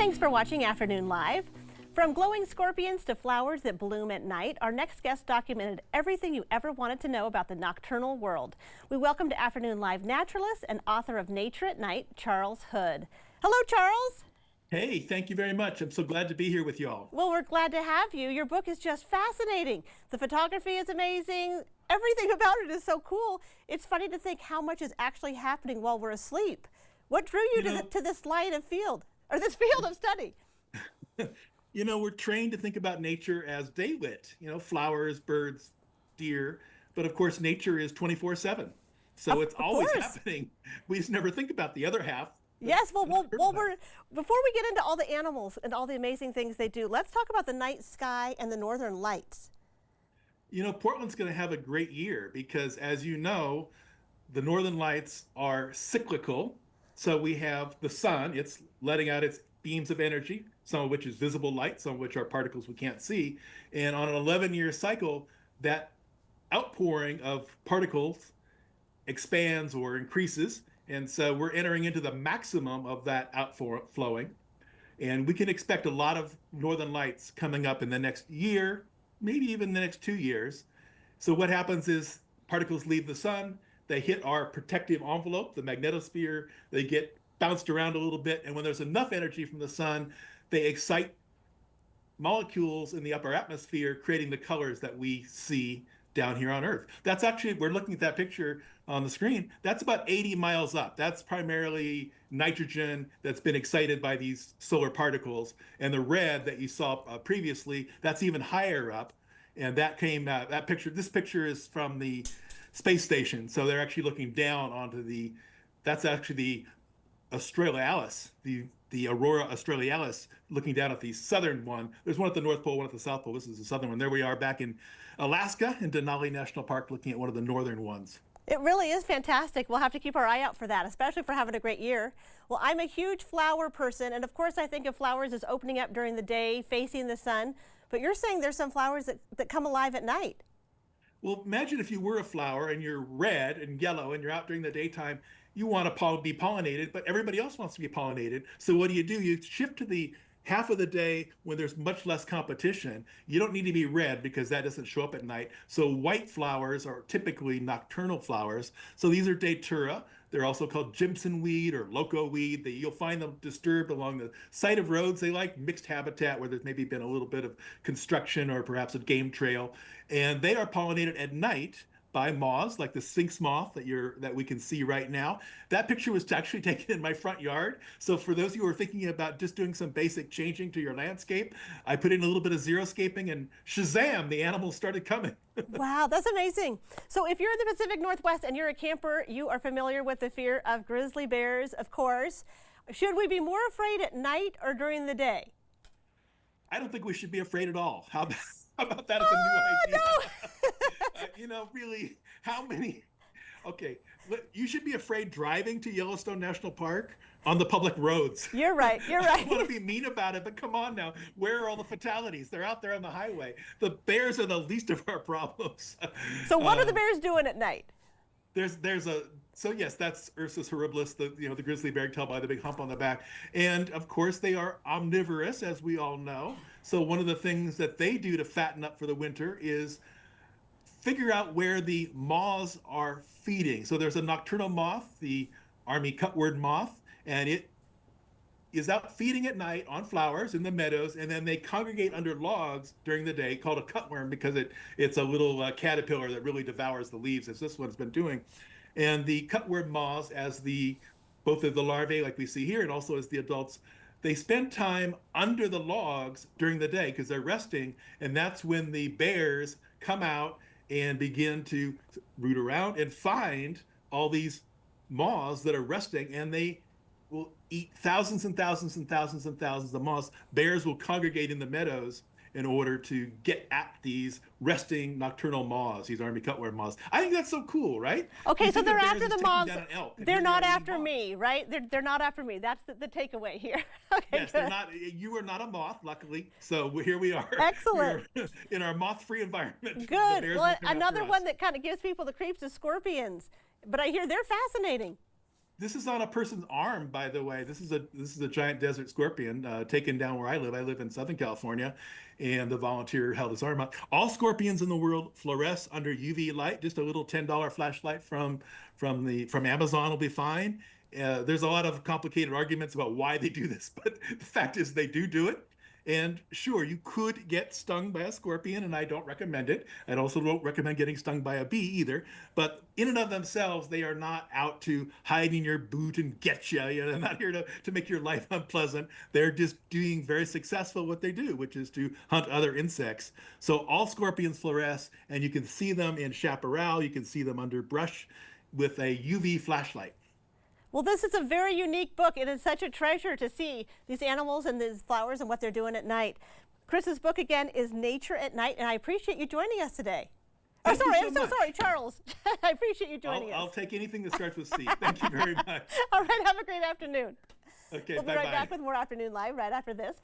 Thanks for watching Afternoon Live. From glowing scorpions to flowers that bloom at night, our next guest documented everything you ever wanted to know about the nocturnal world. We welcome to Afternoon Live naturalist and author of Nature at Night, Charles Hood. Hello, Charles. Hey, thank you very much. I'm so glad to be here with you all. Well, we're glad to have you. Your book is just fascinating. The photography is amazing. Everything about it is so cool. It's funny to think how much is actually happening while we're asleep. What drew you to this line of field, or this field of study? You know, we're trained to think about nature as daylit, flowers, birds, deer, but of course nature is 24/7. So it's always happening. We just never think about the other half. Yes, well, before we get into all the animals and all the amazing things they do, let's talk about the night sky and the northern lights. Portland's going to have a great year because, as you know, the northern lights are cyclical. So we have the sun, it's letting out its beams of energy, some of which is visible light, some of which are particles we can't see. And on an 11-year cycle, that outpouring of particles expands or increases. And so we're entering into the maximum of that outflowing. And we can expect a lot of northern lights coming up in the next year, maybe even the next 2 years. So what happens is particles leave the sun, they hit our protective envelope, the magnetosphere, they get bounced around a little bit, and when there's enough energy from the sun, they excite molecules in the upper atmosphere, creating the colors that we see down here on Earth. That's actually, we're looking at that picture on the screen, that's about 80 miles up. That's primarily nitrogen that's been excited by these solar particles. And the red that you saw previously, that's even higher up. And that came, this picture is from the space station. So they're actually looking down onto that's actually the Australis, the Aurora Australis, looking down at the southern one. There's one at the North Pole, one at the South Pole. This is the southern one. There we are back in Alaska in Denali National Park looking at one of the northern ones. It really is fantastic. We'll have to keep our eye out for that, especially for having a great year. Well, I'm a huge flower person, and of course I think of flowers as opening up during the day, facing the sun, but you're saying there's some flowers that come alive at night. Well, imagine if you were a flower and you're red and yellow and you're out during the daytime, you want to be pollinated, but everybody else wants to be pollinated. So what do? You shift to the half of the day when there's much less competition. You don't need to be red because that doesn't show up at night. So white flowers are typically nocturnal flowers. So these are datura. They're also called Jimson weed or loco weed. You'll find them disturbed along the side of roads. They like mixed habitat where there's maybe been a little bit of construction or perhaps a game trail. And they are pollinated at night by moths, like the sphinx moth that we can see right now. That picture was actually taken in my front yard. So for those of you who are thinking about just doing some basic changing to your landscape, I put in a little bit of xeriscaping and shazam, the animals started coming. Wow, that's amazing. So if you're in the Pacific Northwest and you're a camper, you are familiar with the fear of grizzly bears, of course. Should we be more afraid at night or during the day? I don't think we should be afraid at all. How about that as a new idea? No. Really, how many? Okay, you should be afraid driving to Yellowstone National Park on the public roads. You're right, you're right. I don't want to be mean about it, but come on now. Where are all the fatalities? They're out there on the highway. The bears are the least of our problems. So what are the bears doing at night? So yes, that's Ursus horribilis, the grizzly bear, tell by the big hump on the back. And of course they are omnivorous, as we all know. So one of the things that they do to fatten up for the winter is figure out where the moths are feeding. So there's a nocturnal moth, the army cutworm moth, and it is out feeding at night on flowers in the meadows, and then they congregate under logs during the day, called a cutworm because it's a little caterpillar that really devours the leaves, as this one's been doing. And the cutworm moths, as both of the larvae like we see here and also as the adults, they spend time under the logs during the day because they're resting, and that's when the bears come out and begin to root around and find all these moths that are resting, and they will eat thousands and thousands and thousands and thousands of moths. Bears will congregate in the meadows in order to get at these resting nocturnal moths, these army cutworm moths. I think that's so cool, right? Okay, so they're after the moths. They're not after me, right? They're not after me. That's the takeaway here. Okay, yes, they're not. You are not a moth, luckily. So here we are. Excellent. We're in our moth-free environment. Good. Well, another one that kind of gives people the creeps is scorpions. But I hear they're fascinating. This is on a person's arm, by the way. This is a giant desert scorpion taken down where I live. I live in Southern California, and the volunteer held his arm up. All scorpions in the world fluoresce under UV light. Just a little $10 flashlight from Amazon will be fine. There's a lot of complicated arguments about why they do this, but the fact is they do it. And sure, you could get stung by a scorpion, and I don't recommend it. I also don't recommend getting stung by a bee either. But in and of themselves, they are not out to hide in your boot and get you. They're not here to make your life unpleasant. They're just doing very successful what they do, which is to hunt other insects. So all scorpions fluoresce, and you can see them in chaparral. You can see them under brush with a UV flashlight. Well, this is a very unique book. It is such a treasure to see these animals and these flowers and what they're doing at night. Chris's book again is Nature at Night, and I appreciate you joining us today. I'm so sorry, Charles. I appreciate you joining us. I'll take anything that starts with C. Thank you very much. All right, have a great afternoon. Okay, we'll be right back with more Afternoon Live right after this.